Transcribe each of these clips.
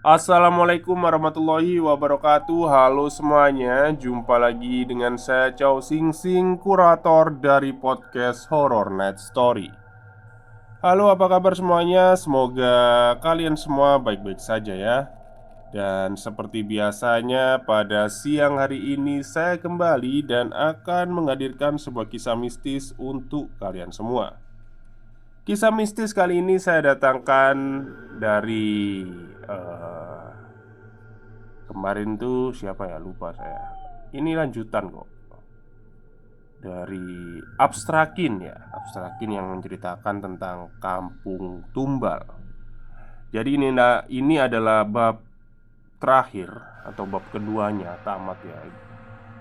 Assalamualaikum warahmatullahi wabarakatuh. Halo semuanya, jumpa lagi dengan saya Chow Sing Sing, kurator dari podcast Horror Night Story. Halo, apa kabar semuanya? Semoga kalian semua baik-baik saja ya. Dan seperti biasanya pada siang hari ini saya kembali dan akan menghadirkan sebuah kisah mistis untuk kalian semua. Kisah mistis kali ini saya datangkan dari eh, kemarin tuh siapa ya, lupa saya. Ini lanjutan kok. Dari Abstrakin ya, Abstrakin yang menceritakan tentang Kampung Tumbal. Jadi ini adalah bab terakhir atau bab keduanya, tamat ya.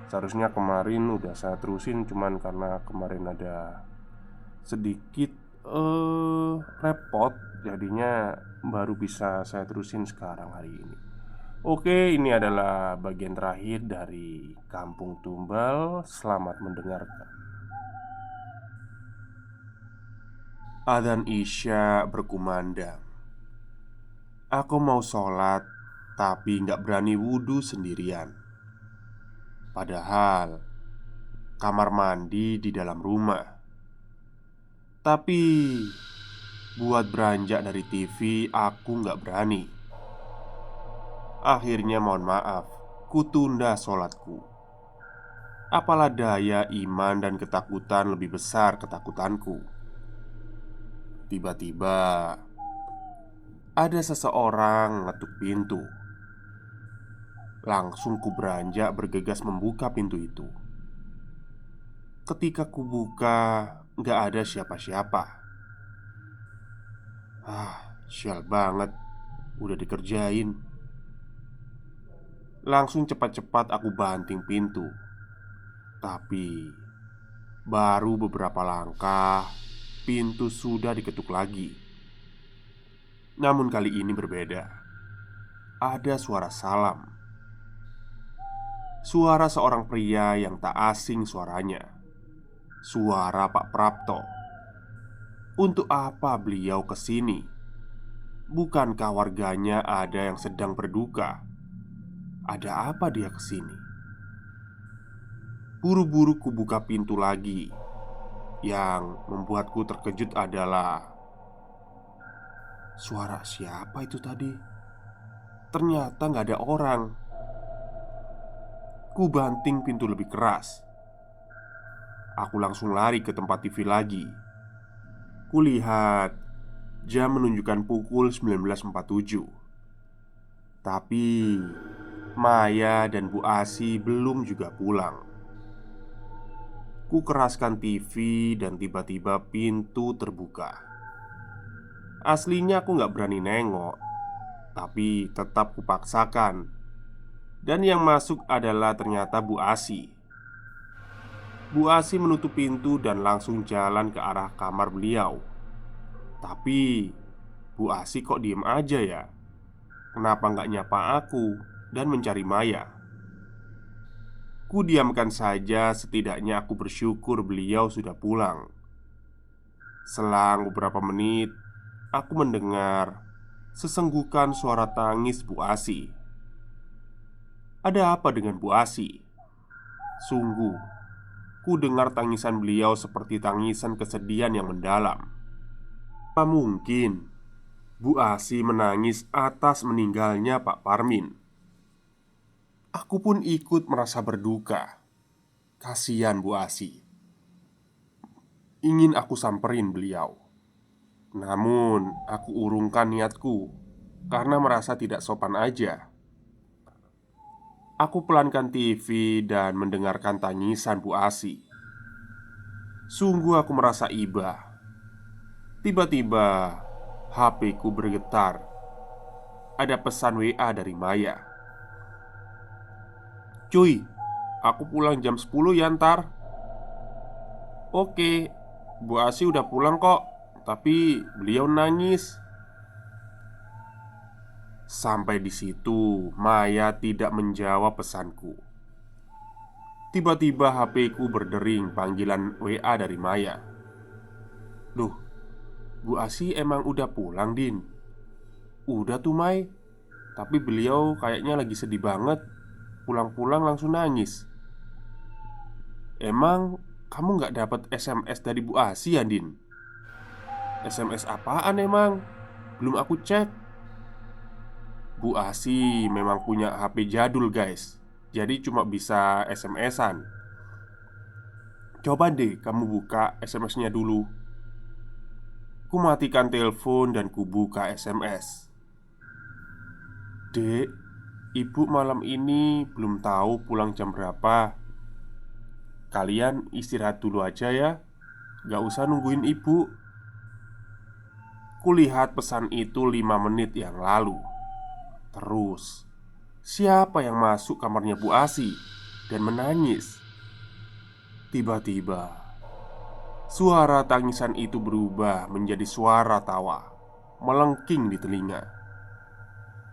Seharusnya kemarin udah saya terusin, cuman karena kemarin ada sedikit repot, jadinya baru bisa saya terusin sekarang hari ini. Oke, ini adalah bagian terakhir dari Kampung Tumbal. Selamat mendengarkan. Adzan Isya berkumandang. Aku mau sholat, tapi nggak berani wudhu sendirian. Padahal kamar mandi di dalam rumah. Tapi buat beranjak dari TV aku nggak berani. Akhirnya mohon maaf, kutunda sholatku. Apalah daya iman dan ketakutan lebih besar ketakutanku. Tiba-tiba ada seseorang ngetuk pintu. Langsung ku beranjak bergegas membuka pintu itu. Ketika ku buka, gak ada siapa-siapa. Sial banget, udah dikerjain. Langsung cepat-cepat aku banting pintu. Tapi baru beberapa langkah, pintu sudah diketuk lagi. Namun kali ini berbeda. Ada suara salam. Suara seorang pria yang tak asing suaranya. Suara Pak Prapto. Untuk apa beliau kesini? Bukankah warganya ada yang sedang berduka? Ada apa dia kesini? Buru-buru ku buka pintu lagi. Yang membuatku terkejut adalah suara siapa itu tadi? Ternyata gak ada orang. Ku banting pintu lebih keras. Aku langsung lari ke tempat TV lagi. Kulihat jam menunjukkan pukul 19.47. Tapi Maya dan Bu Asi belum juga pulang. Ku keraskan TV dan tiba-tiba pintu terbuka. Aslinya aku gak berani nengok, tapi tetap kupaksakan. Dan yang masuk adalah ternyata Bu Asi. Bu Asi menutup pintu dan langsung jalan ke arah kamar beliau. Tapi Bu Asi kok diem aja ya? Kenapa nggak nyapa aku dan mencari Maya? Ku diamkan saja, setidaknya aku bersyukur beliau sudah pulang. Selang beberapa menit, aku mendengar sesenggukan suara tangis Bu Asi. Ada apa dengan Bu Asi? Sungguh, ku dengar tangisan beliau seperti tangisan kesedihan yang mendalam. Apa mungkin Bu Asi menangis atas meninggalnya Pak Parmin? Aku pun ikut merasa berduka. Kasihan Bu Asi. Ingin aku samperin beliau. Namun aku urungkan niatku karena merasa tidak sopan aja. Aku pelankan TV dan mendengarkan tangisan Bu Asi. Sungguh aku merasa iba. Tiba-tiba HP ku bergetar. Ada pesan WA dari Maya. "Cuy, aku pulang jam 10 ya ntar." "Oke, Bu Asi udah pulang kok. Tapi beliau nangis." Sampai di situ Maya tidak menjawab pesanku. Tiba-tiba HP ku berdering panggilan WA dari Maya. "Duh, Bu Asi emang udah pulang, Din?" "Udah tuh, Mai. Tapi beliau kayaknya lagi sedih banget. Pulang-pulang langsung nangis. Emang kamu nggak dapat SMS dari Bu Asi ya, Din? SMS apaan emang? Belum aku cek. Bu Asi memang punya HP jadul guys. Jadi cuma bisa SMS-an. Coba deh kamu buka SMS-nya dulu. Ku matikan telepon dan ku buka SMS. Dek, ibu malam ini belum tahu pulang jam berapa. Kalian istirahat dulu aja ya. Gak usah nungguin ibu. Kulihat pesan itu 5 menit yang lalu. Terus, siapa yang masuk kamarnya Bu Asi dan menangis? Tiba-tiba, suara tangisan itu berubah menjadi suara tawa, melengking di telinga.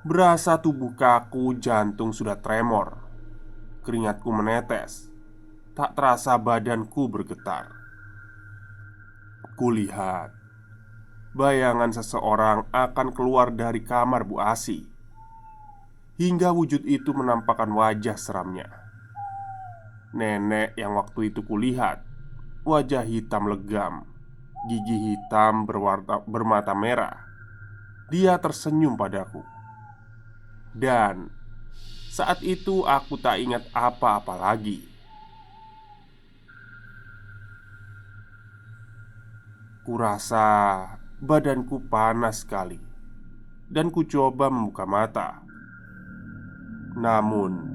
Berasa tubuh kaku, jantung sudah tremor. Keringatku menetes. Tak terasa badanku bergetar. Kulihat bayangan seseorang akan keluar dari kamar Bu Asi. Hingga wujud itu menampakkan wajah seramnya. Nenek yang waktu itu kulihat, wajah hitam legam, gigi hitam bermata merah. Dia tersenyum padaku. Dan saat itu aku tak ingat apa-apa lagi. Kurasa badanku panas sekali dan ku coba membuka mata. Namun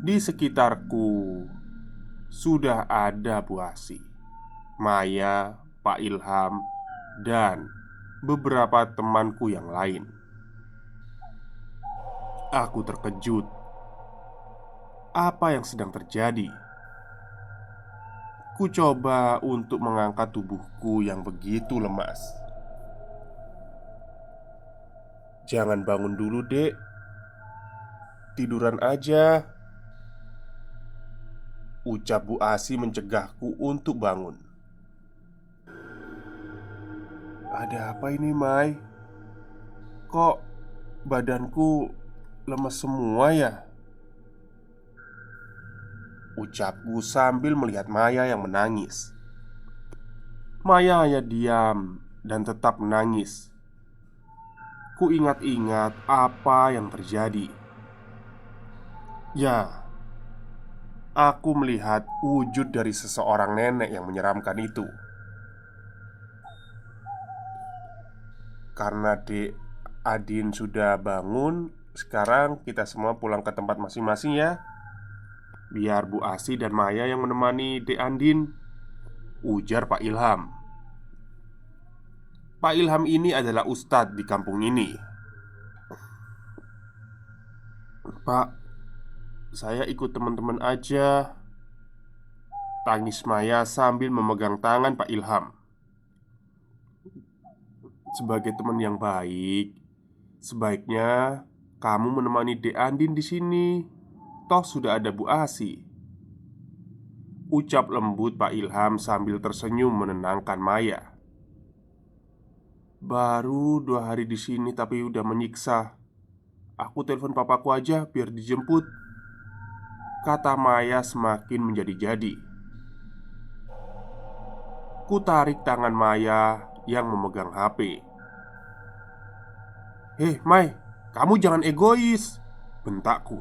di sekitarku sudah ada Bu Asi, Maya, Pak Ilham, dan beberapa temanku yang lain. Aku terkejut. Apa yang sedang terjadi? Ku coba untuk mengangkat tubuhku yang begitu lemas. Jangan bangun dulu, Dek. Tiduran aja, ucap Bu Asi mencegahku untuk bangun. Ada apa ini, Mai? Kok badanku lemes semua ya? Ucapku sambil melihat Maya yang menangis. Maya hanya diam dan tetap menangis. Ku ingat-ingat apa yang terjadi. Ya, aku melihat wujud dari seseorang nenek yang menyeramkan itu. Karena Dek Adin sudah bangun, sekarang kita semua pulang ke tempat masing-masing ya. Biar Bu Asi dan Maya yang menemani Dek Andin, ujar Pak Ilham. Pak Ilham ini adalah ustadz di kampung ini. Pak, saya ikut teman-teman aja, tangis Maya sambil memegang tangan Pak Ilham. Sebagai teman yang baik, sebaiknya kamu menemani Dek Andin di sini. Toh sudah ada Bu Asi, ucap lembut Pak Ilham sambil tersenyum menenangkan Maya. Baru 2 hari di sini tapi udah menyiksa. Aku telepon papaku aja biar dijemput, kata Maya semakin menjadi-jadi. Ku tarik tangan Maya yang memegang HP. Mai, kamu jangan egois, bentakku.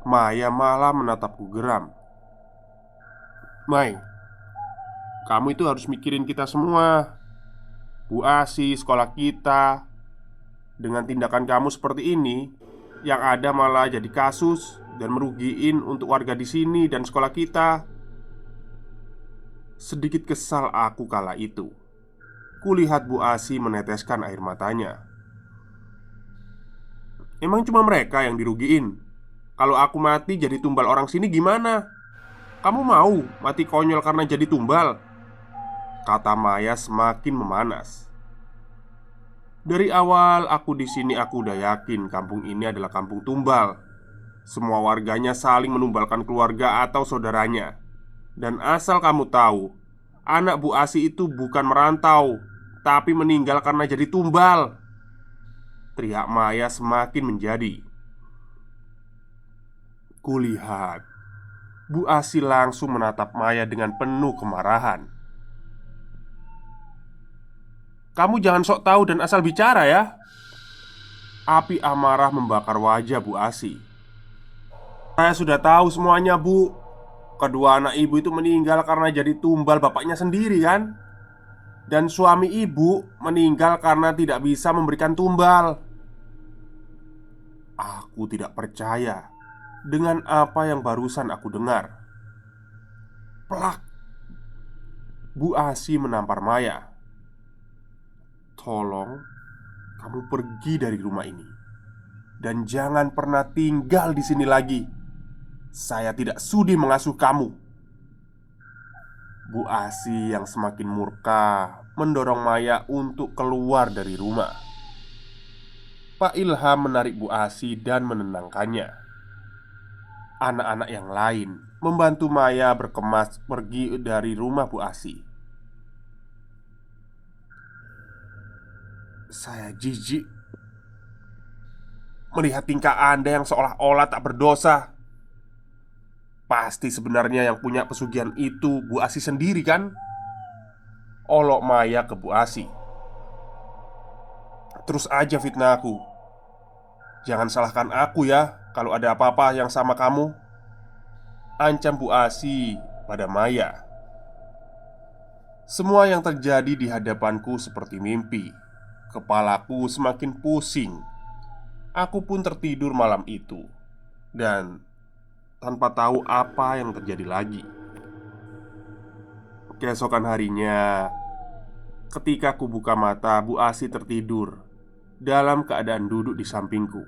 Maya malah menatapku geram. Mai, kamu itu harus mikirin kita semua, Bu Asi, sekolah kita. Dengan tindakan kamu seperti ini, yang ada malah jadi kasus dan merugiin untuk warga di sini dan sekolah kita. Sedikit kesal aku kala itu. Kulihat Bu Asi meneteskan air matanya. Emang cuma mereka yang dirugiin? Kalau aku mati jadi tumbal orang sini gimana? Kamu mau mati konyol karena jadi tumbal? Kata Maya semakin memanas. Dari awal aku di sini aku udah yakin kampung ini adalah kampung tumbal. Semua warganya saling menumbalkan keluarga atau saudaranya. Dan asal kamu tahu, anak Bu Asi itu bukan merantau, tapi meninggal karena jadi tumbal. teriak Maya semakin menjadi. Kulihat Bu Asi langsung menatap Maya dengan penuh kemarahan. "Kamu jangan sok tahu dan asal bicara ya." Api amarah membakar wajah Bu Asi. "Saya sudah tahu semuanya, Bu. Kedua anak ibu itu meninggal karena jadi tumbal bapaknya sendiri kan? Dan suami ibu meninggal karena tidak bisa memberikan tumbal." Aku tidak percaya dengan apa yang barusan aku dengar. Plak! Bu Asi menampar Maya. "Tolong kamu pergi dari rumah ini dan jangan pernah tinggal di sini lagi. Saya tidak sudi mengasuh kamu." Bu Asi yang semakin murka mendorong Maya untuk keluar dari rumah. Pak Ilham menarik Bu Asi dan menenangkannya. Anak-anak yang lain membantu Maya berkemas pergi dari rumah Bu Asi. "Saya jijik melihat tingkah Anda yang seolah-olah tak berdosa. Pasti sebenarnya yang punya pesugihan itu Bu Asi sendiri kan?" Olok Maya ke Bu Asi. "Terus aja fitnah aku. Jangan salahkan aku ya kalau ada apa-apa yang sama kamu," ancam Bu Asi pada Maya. Semua yang terjadi di hadapanku seperti mimpi. Kepalaku semakin pusing. Aku pun tertidur malam itu dan tanpa tahu apa yang terjadi lagi. Keesokan harinya, ketika ku buka mata, Bu Asi tertidur dalam keadaan duduk di sampingku.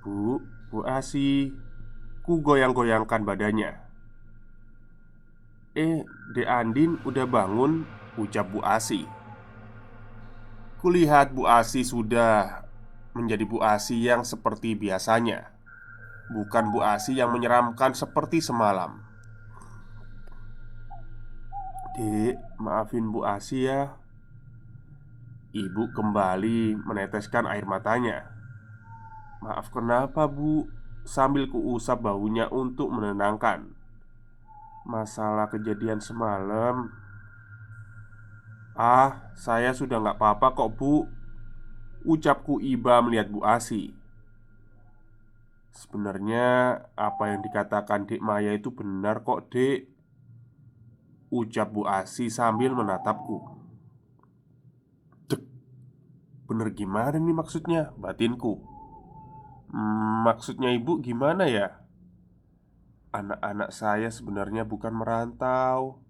Bu Asi," ku goyang-goyangkan badannya. Dek Andin udah bangun," ucap Bu Asi. Kulihat Bu Asi sudah menjadi Bu Asi yang seperti biasanya, bukan Bu Asi yang menyeramkan seperti semalam. "Dek, maafin Bu Asi ya." Ibu kembali meneteskan air matanya. "Maaf kenapa, Bu?" Sambil kuusap bahunya untuk menenangkan. "Masalah kejadian semalam." Saya sudah nggak apa-apa kok, Bu," ucapku iba melihat Bu Asi. "Sebenarnya apa yang dikatakan Dek Maya itu benar kok, Dek," ucap Bu Asi sambil menatapku. "Dek, bener gimana nih maksudnya?" batinku. Maksudnya ibu gimana ya?" "Anak-anak saya sebenarnya bukan merantau,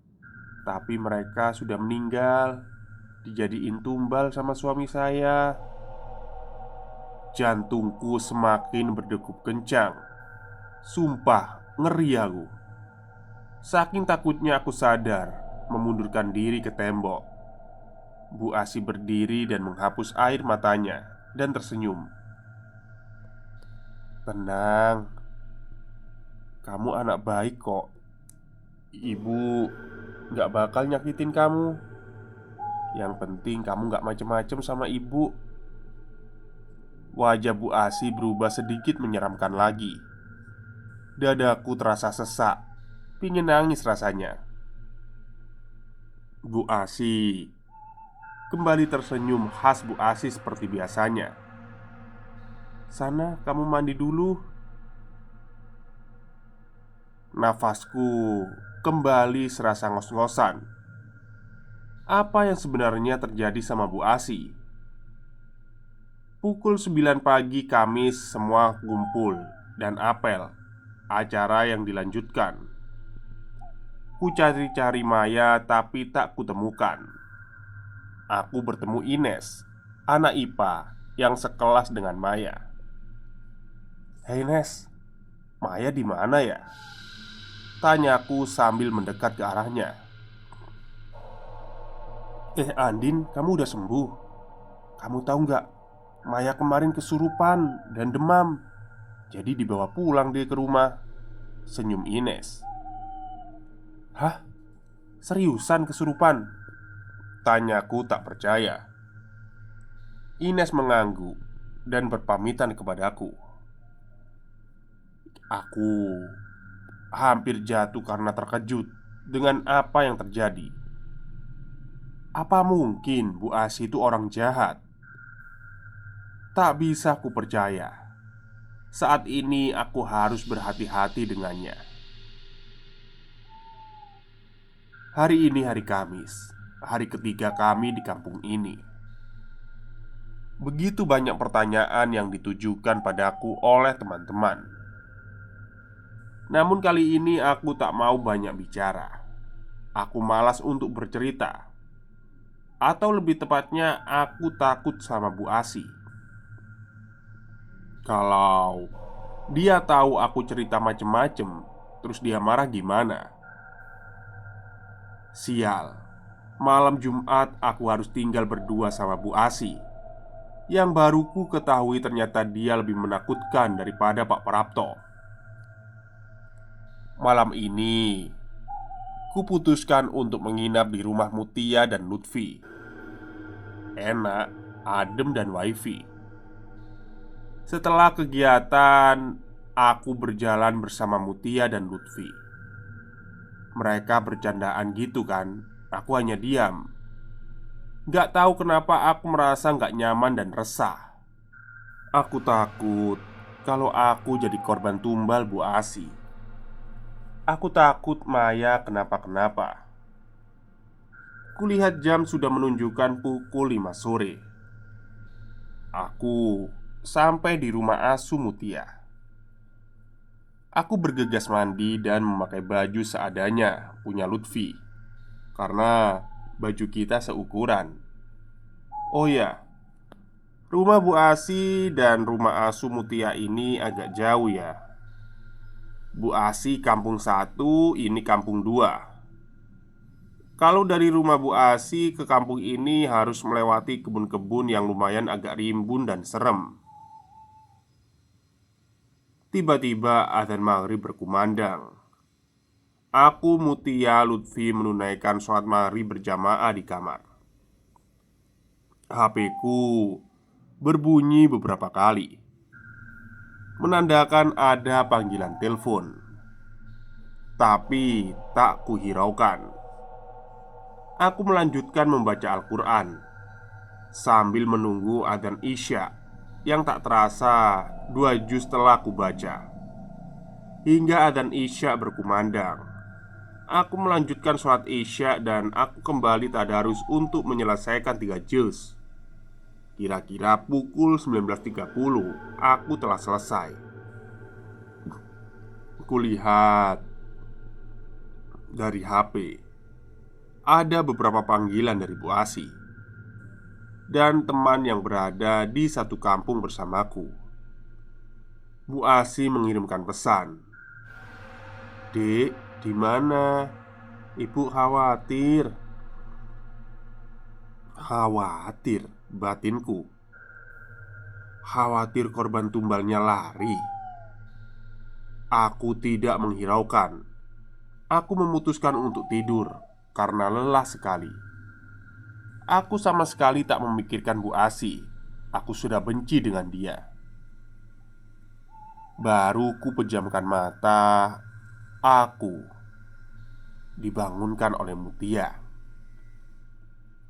tapi mereka sudah meninggal, dijadiin tumbal sama suami saya." Jantungku semakin berdegup kencang. Sumpah, ngeri aku. Saking takutnya aku sadar, memundurkan diri ke tembok. Bu Asi berdiri dan menghapus air matanya dan tersenyum. "Tenang, kamu anak baik kok. Ibu gak bakal nyakitin kamu. Yang penting kamu gak macem-macem sama ibu." Wajah Bu Asi berubah sedikit menyeramkan lagi. Dadaku terasa sesak, pingin nangis rasanya. Bu Asi kembali tersenyum khas Bu Asi seperti biasanya. "Sana kamu mandi dulu." Nafasku kembali serasa ngos-ngosan. Apa yang sebenarnya terjadi sama Bu Asi? Pukul 9 pagi Kamis semua kumpul dan apel. Acara yang dilanjutkan. Ku cari-cari Maya tapi tak kutemukan. Aku bertemu Ines, anak IPA yang sekelas dengan Maya. "Hei Ines, Maya di mana ya?" tanyaku sambil mendekat ke arahnya. Andin, kamu udah sembuh? Kamu tahu nggak, Maya kemarin kesurupan dan demam. Jadi dibawa pulang dia ke rumah," senyum Ines. "Hah? Seriusan kesurupan?" tanyaku tak percaya. Ines mengangguk dan berpamitan kepadaku. Aku hampir jatuh karena terkejut dengan apa yang terjadi. Apa mungkin Bu Asi itu orang jahat? Tak bisa ku percaya. Saat ini aku harus berhati-hati dengannya. Hari ini hari Kamis, hari ketiga kami di kampung ini. Begitu banyak pertanyaan yang ditujukan padaku oleh teman-teman. Namun kali ini aku tak mau banyak bicara. Aku malas untuk bercerita. Atau lebih tepatnya aku takut sama Bu Asi. Kalau dia tahu aku cerita macem-macem, terus dia marah gimana? Sial, malam Jumat aku harus tinggal berdua sama Bu Asi, yang baru ku ketahui ternyata dia lebih menakutkan daripada Pak Prapto. Malam ini kuputuskan untuk menginap di rumah Mutia dan Lutfi. Enak, adem dan wifi. Setelah kegiatan, aku berjalan bersama Mutia dan Lutfi. Mereka bercandaan gitu kan. Aku hanya diam. Gak tahu kenapa aku merasa gak nyaman dan resah. Aku takut kalau aku jadi korban tumbal Bu Asi. Aku takut Maya kenapa-kenapa. Kulihat jam sudah menunjukkan pukul 5 sore. Aku sampai di rumah asuh Mutia. Aku bergegas mandi dan memakai baju seadanya punya Lutfi, karena baju kita seukuran. Oh ya, rumah Bu Asi dan rumah asuh Mutia ini agak jauh ya. Bu Asi kampung satu, ini kampung dua. Kalau dari rumah Bu Asi ke kampung ini harus melewati kebun-kebun yang lumayan agak rimbun dan serem. Tiba-tiba azan maghrib berkumandang. Aku, Mutia, Lutfi menunaikan sholat maghrib berjamaah di kamar. HP-ku berbunyi beberapa kali, menandakan ada panggilan telepon. Tapi tak kuhiraukan. Aku melanjutkan membaca Al-Quran sambil menunggu adzan Isya yang tak terasa 2 juz telah kubaca. Hingga adzan Isya berkumandang, aku melanjutkan sholat Isya dan aku kembali tadarus untuk menyelesaikan 3 juz. Kira-kira pukul 19.30 aku telah selesai. Kulihat dari HP ada beberapa panggilan dari Bu Asi dan teman yang berada di satu kampung bersamaku. Bu Asi mengirimkan pesan, "Dek, di mana? Ibu khawatir." Khawatir, batinku. Khawatir korban tumbalnya lari. Aku tidak menghiraukan. Aku memutuskan untuk tidur karena lelah sekali. Aku sama sekali tak memikirkan Bu Asi. Aku sudah benci dengan dia. Baru ku pejamkan mata, aku dibangunkan oleh Mutia.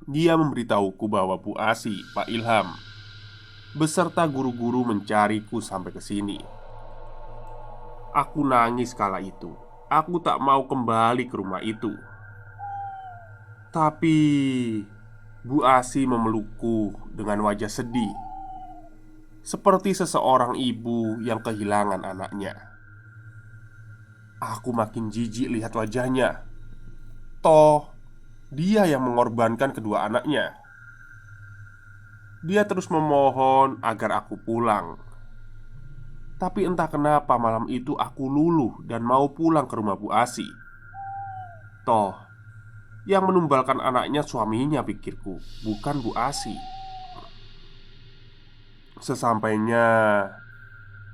Dia memberitahuku bahwa Bu Asi, Pak Ilham, beserta guru-guru mencariku sampai ke sini. Aku nangis kala itu. Aku tak mau kembali ke rumah itu. Tapi Bu Asi memelukku dengan wajah sedih, seperti seseorang ibu yang kehilangan anaknya. Aku makin jijik lihat wajahnya. Toh, dia yang mengorbankan kedua anaknya. Dia terus memohon agar aku pulang. Tapi entah kenapa malam itu aku luluh dan mau pulang ke rumah Bu Asi. Toh, yang menumbalkan anaknya suaminya, pikirku, bukan Bu Asi. Sesampainya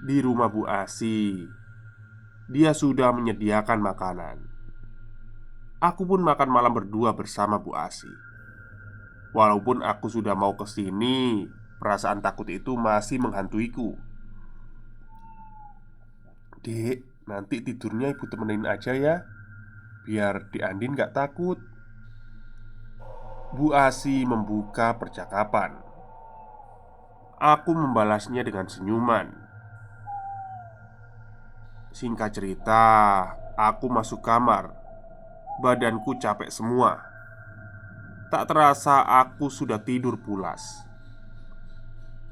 di rumah Bu Asi, dia sudah menyediakan makanan. Aku pun makan malam berdua bersama Bu Asi. Walaupun aku sudah mau ke sini, perasaan takut itu masih menghantuiku. "Dek, nanti tidurnya ibu temenin aja ya, biar Dek Andin gak takut." Bu Asi membuka percakapan. Aku membalasnya dengan senyuman. Singkat cerita, aku masuk kamar. Badanku capek semua. Tak terasa aku sudah tidur pulas.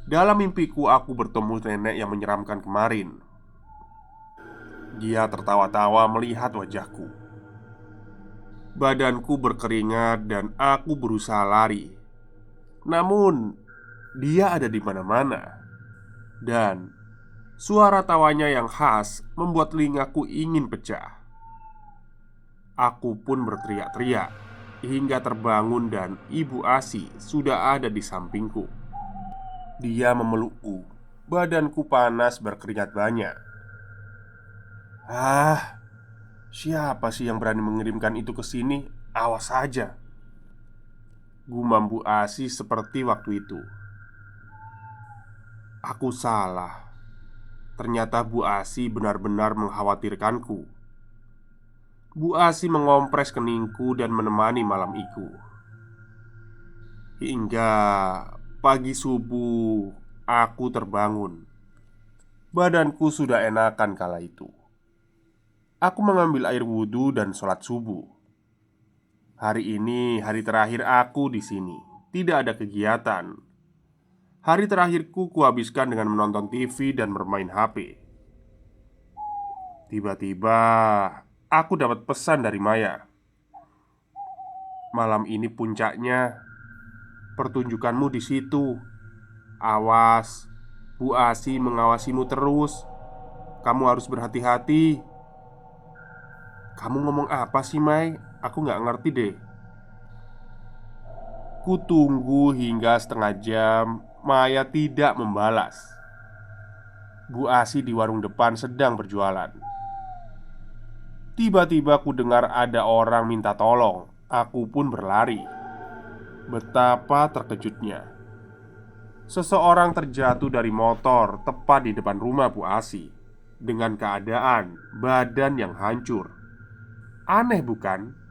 Dalam mimpiku aku bertemu nenek yang menyeramkan kemarin. Dia tertawa-tawa melihat wajahku. Badanku berkeringat dan aku berusaha lari. Namun, dia ada di mana-mana. Dan suara tawanya yang khas membuat telingaku ingin pecah. Aku pun berteriak-teriak hingga terbangun dan Ibu Asi sudah ada di sampingku. Dia memelukku. Badanku panas berkeringat banyak. "Ah, siapa sih yang berani mengirimkan itu ke sini? Awas saja," gumam Bu Asi seperti waktu itu. Aku salah. Ternyata Bu Asi benar-benar mengkhawatirkanku. Bu Asi mengompres keningku dan menemani malam itu hingga pagi subuh. Aku terbangun. Badanku sudah enakan kala itu. Aku mengambil air wudhu dan sholat subuh. Hari ini hari terakhir aku di sini. Tidak ada kegiatan. Hari terakhirku kuhabiskan dengan menonton TV dan bermain HP. Tiba-tiba aku dapat pesan dari Maya. "Malam ini puncaknya. Pertunjukanmu di situ. Awas, Bu Asi mengawasimu terus. Kamu harus berhati-hati." "Kamu ngomong apa sih, Mai? Aku nggak ngerti deh." Kutunggu hingga setengah jam. Maya tidak membalas. Bu Asi di warung depan sedang berjualan. Tiba-tiba ku dengar ada orang minta tolong. Aku pun berlari. Betapa terkejutnya. Seseorang terjatuh dari motor tepat di depan rumah Bu Asi dengan keadaan badan yang hancur. Aneh bukan?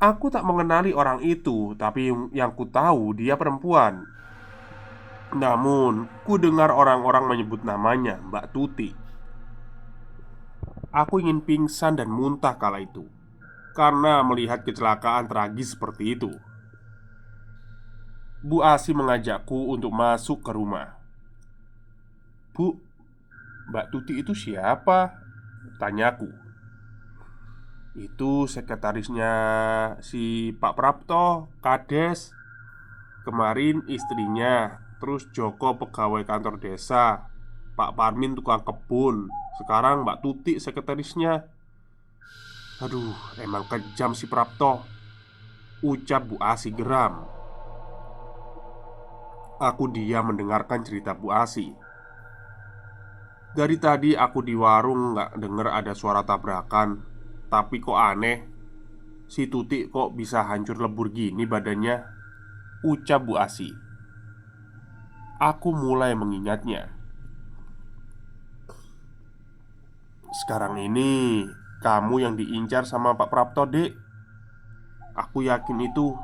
Aku tak mengenali orang itu, tapi yang ku tahu dia perempuan. Namun, ku dengar orang-orang menyebut namanya Mbak Tuti. Aku ingin pingsan dan muntah kala itu karena melihat kecelakaan tragis seperti itu. Bu Asi mengajakku untuk masuk ke rumah. "Bu, Mbak Tuti itu siapa?" tanyaku. "Itu sekretarisnya si Pak Prapto, Kades. Kemarin istrinya, terus Joko pegawai kantor desa, Pak Parmin tukang kebun. Sekarang Mbak Tuti sekretarisnya." "Aduh, emang kejam si Prapto," ucap Bu Asi geram. Aku diam mendengarkan cerita Bu Asi. Dari tadi aku di warung gak denger ada suara tabrakan. Tapi kok aneh, si Tuti kok bisa hancur lebur gini badannya, ucap Bu Asi. Aku mulai mengingatnya. "Sekarang ini kamu yang diincar sama Pak Prapto, Dek. Aku yakin itu.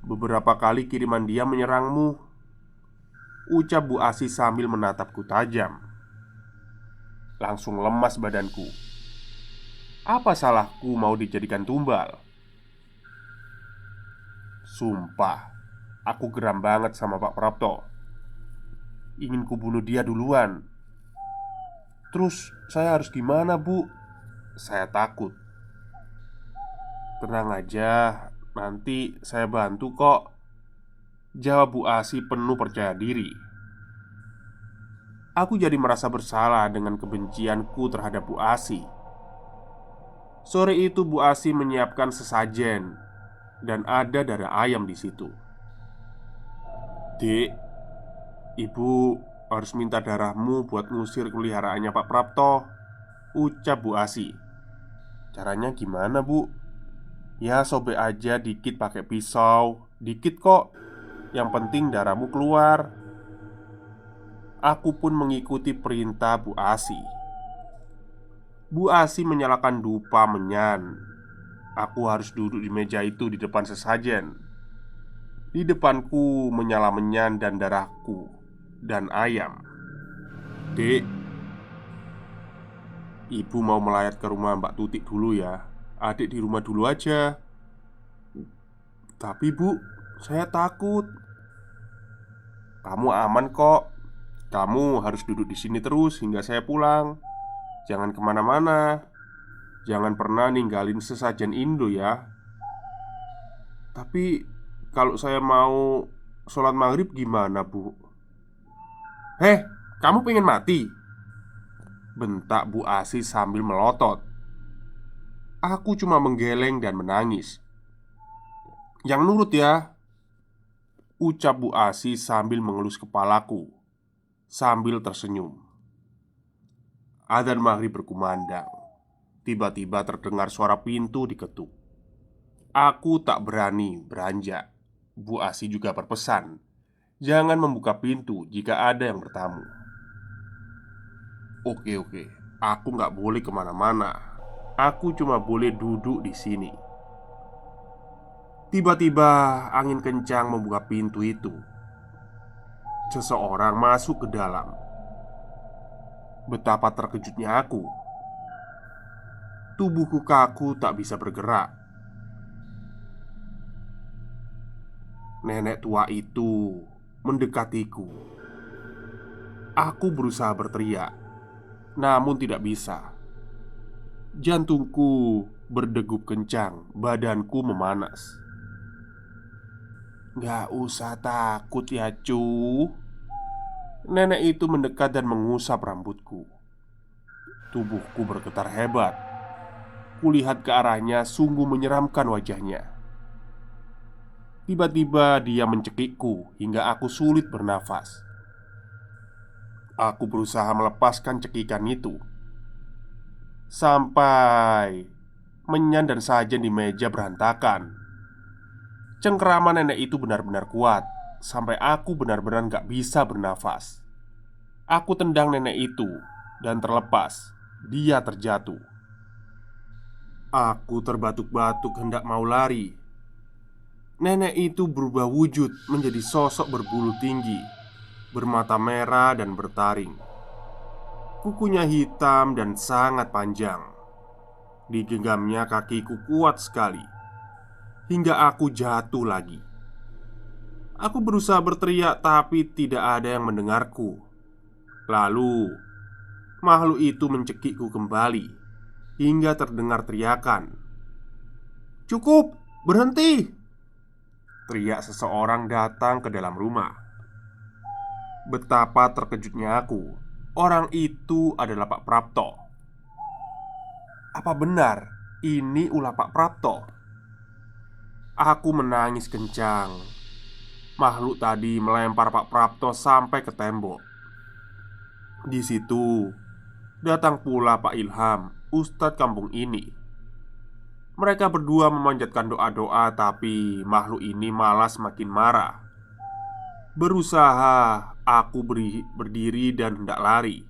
Beberapa kali kiriman dia menyerangmu," ucap Bu Asi sambil menatapku tajam. Langsung lemas badanku. Apa salahku mau dijadikan tumbal? Sumpah, aku geram banget sama Pak Prapto. Ingin kubunuh dia duluan. "Terus saya harus gimana, Bu?" Saya takut. "Tenang aja, nanti saya bantu kok," jawab Bu Asi penuh percaya diri. Aku jadi merasa bersalah dengan kebencianku terhadap Bu Asi. Sore itu Bu Asi menyiapkan sesajen dan ada darah ayam di situ. "Dek, ibu harus minta darahmu buat ngusir peliharaannya Pak Prapto," ucap Bu Asi. "Caranya gimana, Bu?" "Ya sobek aja dikit pakai pisau. Dikit kok." Yang penting darahmu keluar." Aku pun mengikuti perintah Bu Asi. Bu Asi menyalakan dupa menyan. Aku harus duduk di meja itu di depan sesajen. Di depanku menyala menyan dan darahku dan ayam. "Dek, ibu mau melayat ke rumah Mbak Tutik dulu ya. Adik di rumah dulu aja." "Tapi bu, saya takut." "Kamu aman kok. Kamu harus duduk di sini terus hingga saya pulang. Jangan kemana-mana. Jangan pernah ninggalin sesajen Indo ya." "Tapi kalau saya mau sholat maghrib gimana bu?" "Heh, kamu pengen mati?" bentak Bu Asi sambil melotot. Aku cuma menggeleng dan menangis. "Yang nurut ya," ucap Bu Asi sambil mengelus kepalaku sambil tersenyum. Adzan maghrib berkumandang. Tiba-tiba terdengar suara pintu diketuk. Aku tak berani beranjak. Bu Asi juga berpesan, jangan membuka pintu jika ada yang bertamu. Oke, aku nggak boleh kemana-mana. Aku cuma boleh duduk di sini. Tiba-tiba angin kencang membuka pintu itu. Seseorang masuk ke dalam. Betapa terkejutnya aku. Tubuhku kaku tak bisa bergerak. Nenek tua itu mendekatiku. Aku berusaha berteriak, namun tidak bisa. Jantungku berdegup kencang, badanku memanas. "Gak usah takut ya cu." Nenek itu mendekat dan mengusap rambutku. Tubuhku bergetar hebat. Kulihat ke arahnya, sungguh menyeramkan wajahnya. Tiba-tiba dia mencekikku hingga aku sulit bernafas. Aku berusaha melepaskan cekikan itu sampai menyan dan sajen di meja berantakan. Cengkeraman nenek itu benar-benar kuat sampai aku benar-benar gak bisa bernafas. Aku tendang nenek itu dan terlepas. Dia terjatuh. Aku terbatuk-batuk hendak mau lari. Nenek itu berubah wujud menjadi sosok berbulu tinggi, bermata merah dan bertaring. Kukunya hitam dan sangat panjang. Digenggamnya kakiku kuat sekali hingga aku jatuh lagi. Aku berusaha berteriak tapi tidak ada yang mendengarku. Lalu makhluk itu mencekikku kembali hingga terdengar teriakan. "Cukup, berhenti!" teriak seseorang datang ke dalam rumah. Betapa terkejutnya aku. Orang itu adalah Pak Prapto. Apa benar ini ulah Pak Prapto? Aku menangis kencang. Makhluk tadi melempar Pak Prapto sampai ke tembok. Di situ datang pula Pak Ilham, ustadz kampung ini. Mereka berdua memanjatkan doa-doa, tapi makhluk ini malah semakin marah. Berusaha aku berdiri dan hendak lari,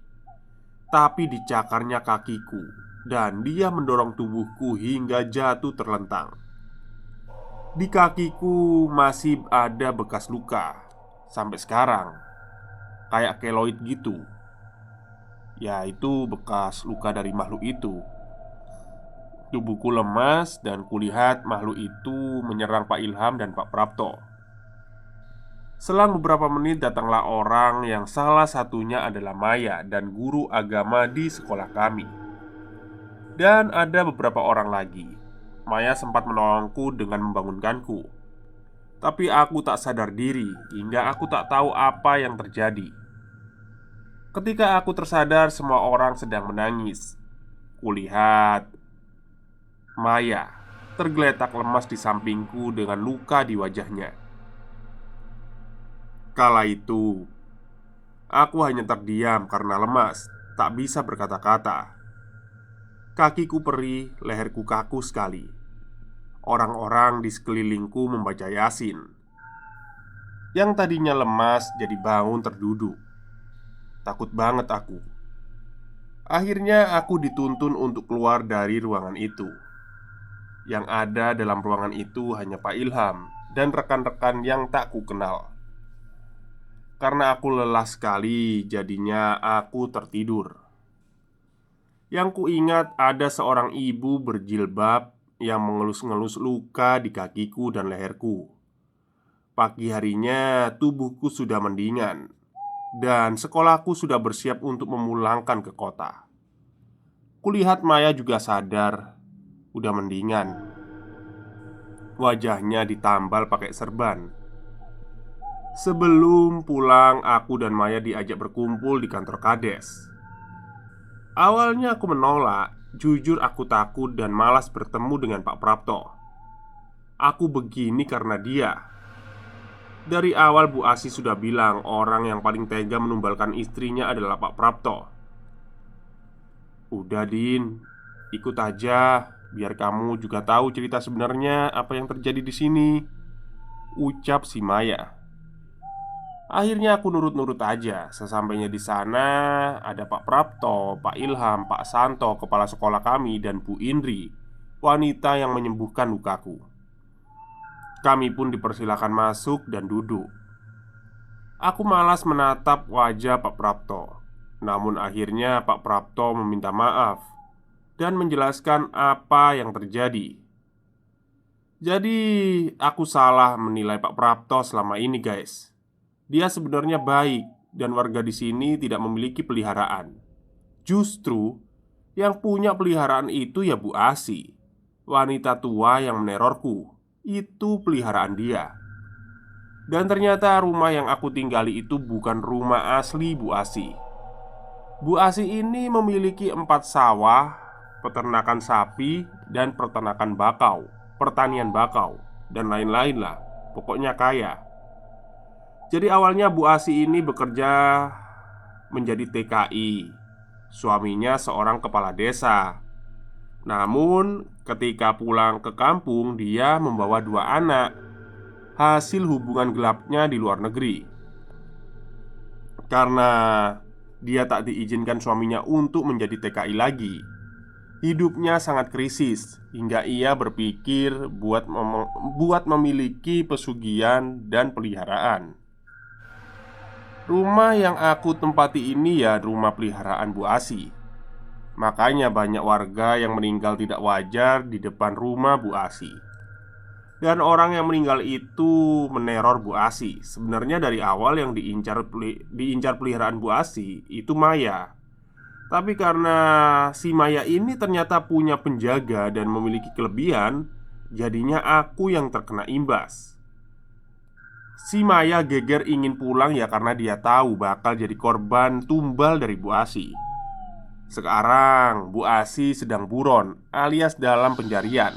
tapi dicakarnya kakiku dan dia mendorong tubuhku hingga jatuh terlentang. Di kakiku masih ada bekas luka sampai sekarang, kayak keloid gitu. Ya, itu bekas luka dari makhluk itu. Tubuhku lemas dan kulihat makhluk itu menyerang Pak Ilham dan Pak Prapto. Selang beberapa menit datanglah orang yang salah satunya adalah Maya dan guru agama di sekolah kami. Dan ada beberapa orang lagi. Maya sempat menolongku dengan membangunkanku. Tapi aku tak sadar diri hingga aku tak tahu apa yang terjadi. Ketika aku tersadar, semua orang sedang menangis. Kulihat Maya tergeletak lemas di sampingku dengan luka di wajahnya. Kala itu, aku hanya terdiam karena lemas, tak bisa berkata-kata. Kakiku perih, leherku kaku sekali. Orang-orang di sekelilingku membaca Yasin. yang tadinya lemas jadi bangun terduduk. Takut banget aku. Akhirnya aku dituntun untuk keluar dari ruangan itu. Yang ada dalam ruangan itu hanya Pak Ilham dan rekan-rekan yang tak ku kenal. Karena aku lelah sekali, jadinya aku tertidur. Yang ku ingat ada seorang ibu berjilbab yang mengelus-ngelus luka di kakiku dan leherku. Pagi harinya tubuhku sudah mendingan dan sekolahku sudah bersiap untuk memulangkan ke kota. Kulihat Maya juga sadar, udah mendingan. Wajahnya ditambal pakai serban. Sebelum pulang, aku dan Maya diajak berkumpul di kantor kades. Awalnya aku menolak. Jujur aku takut dan malas bertemu dengan Pak Prapto. Aku begini karena dia. Dari awal Bu Asi sudah bilang orang yang paling tega menumbalkan istrinya adalah Pak Prapto. Udah Din, ikut aja. Biar kamu juga tahu cerita sebenarnya apa yang terjadi di sini, ucap si Maya. Akhirnya aku nurut-nurut aja. Sesampainya di sana, ada Pak Prapto, Pak Ilham, Pak Santo, kepala sekolah kami, dan Bu Indri, wanita yang menyembuhkan lukaku. Kami pun dipersilakan masuk dan duduk. Aku malas menatap wajah Pak Prapto. Namun akhirnya Pak Prapto meminta maaf dan menjelaskan apa yang terjadi. Jadi, aku salah menilai Pak Prapto selama ini, guys. Dia sebenarnya baik dan warga di sini tidak memiliki peliharaan. Justru yang punya peliharaan itu ya Bu Asi, wanita tua yang menerorku. Itu peliharaan dia. Dan ternyata rumah yang aku tinggali itu bukan rumah asli Bu Asi. Bu Asi ini memiliki 4 sawah, peternakan sapi, dan peternakan bakau, pertanian bakau, dan lain-lain lah. Pokoknya kaya. Jadi awalnya Bu Asi ini bekerja menjadi TKI. Suaminya seorang kepala desa. Namun ketika pulang ke kampung, dia membawa 2 anak, hasil hubungan gelapnya di luar negeri. Karena dia tak diizinkan suaminya untuk menjadi TKI lagi, hidupnya sangat krisis hingga ia berpikir buat memiliki pesugihan dan peliharaan. Rumah yang aku tempati ini ya rumah peliharaan Bu Asi. Makanya banyak warga yang meninggal tidak wajar di depan rumah Bu Asi. Dan orang yang meninggal itu meneror Bu Asi. Sebenarnya dari awal yang diincar peliharaan Bu Asi itu Maya. Tapi karena si Maya ini ternyata punya penjaga dan memiliki kelebihan, jadinya aku yang terkena imbas. Si Maya geger ingin pulang ya karena dia tahu bakal jadi korban tumbal dari Bu Asi. Sekarang Bu Asi sedang buron alias dalam pencarian.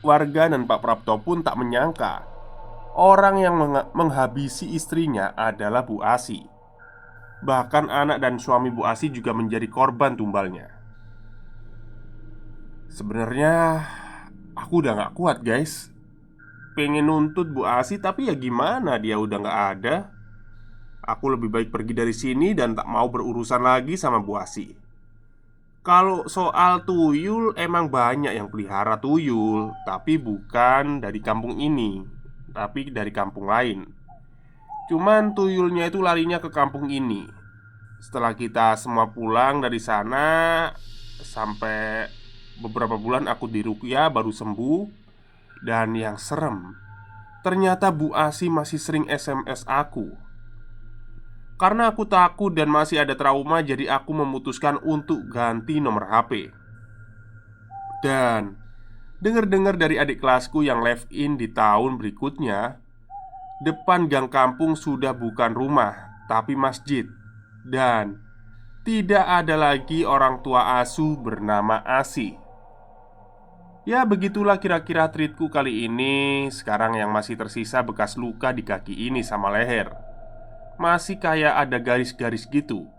Warga dan Pak Prapto pun tak menyangka orang yang menghabisi istrinya adalah Bu Asi. Bahkan anak dan suami Bu Asi juga menjadi korban tumbalnya. Sebenarnya aku udah gak kuat guys. Pengen nuntut Bu Asi tapi ya gimana, dia udah gak ada. Aku lebih baik pergi dari sini dan tak mau berurusan lagi sama Bu Asi. Kalau soal tuyul, emang banyak yang pelihara tuyul, tapi bukan dari kampung ini, tapi dari kampung lain. Cuman tuyulnya itu larinya ke kampung ini. Setelah kita semua pulang dari sana, sampai beberapa bulan aku diruqyah baru sembuh. Dan yang serem, ternyata Bu Asi masih sering SMS aku. Karena aku takut dan masih ada trauma, jadi aku memutuskan untuk ganti nomor HP. Dan dengar-dengar dari adik kelasku yang live in di tahun berikutnya, depan gang kampung sudah bukan rumah, tapi masjid. Dan tidak ada lagi orang tua asuh bernama Asi. Ya begitulah kira-kira treatku kali ini. Sekarang yang masih tersisa bekas luka di kaki ini sama leher. Masih kayak ada garis-garis gitu.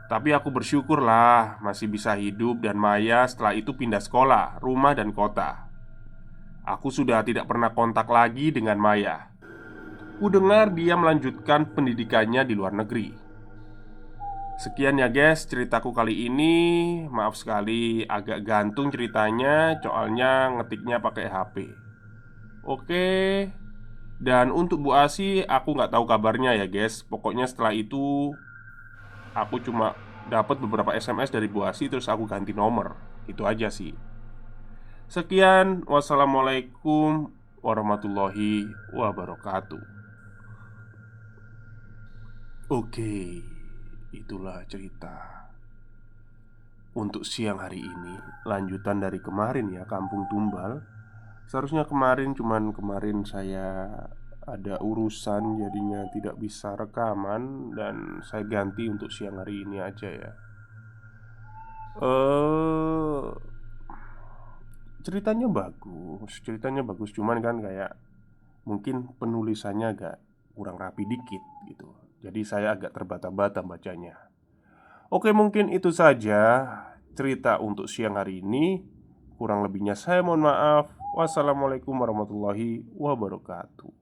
Tapi aku bersyukur lah masih bisa hidup dan Maya setelah itu pindah sekolah, rumah dan kota. Aku sudah tidak pernah kontak lagi dengan Maya. Ku dengar dia melanjutkan pendidikannya di luar negeri. Sekian ya guys ceritaku kali ini. Maaf sekali agak gantung ceritanya, soalnya ngetiknya pakai HP. Oke. Dan untuk Bu Asi, aku nggak tahu kabarnya ya guys. Pokoknya setelah itu aku cuma dapat beberapa SMS dari Bu Asi, terus aku ganti nomor. Itu aja sih. Sekian, wassalamualaikum warahmatullahi wabarakatuh. Oke, itulah cerita untuk siang hari ini. Lanjutan dari kemarin ya, Kampung Tumbal. Seharusnya kemarin, cuman kemarin saya ada urusan jadinya tidak bisa rekaman. Dan saya ganti untuk siang hari ini aja ya. Eh ceritanya bagus, cuman kan kayak mungkin penulisannya agak kurang rapi dikit gitu. Jadi saya agak terbata-bata bacanya. Oke, mungkin itu saja cerita untuk siang hari ini. Kurang lebihnya saya mohon maaf. Wassalamualaikum warahmatullahi wabarakatuh.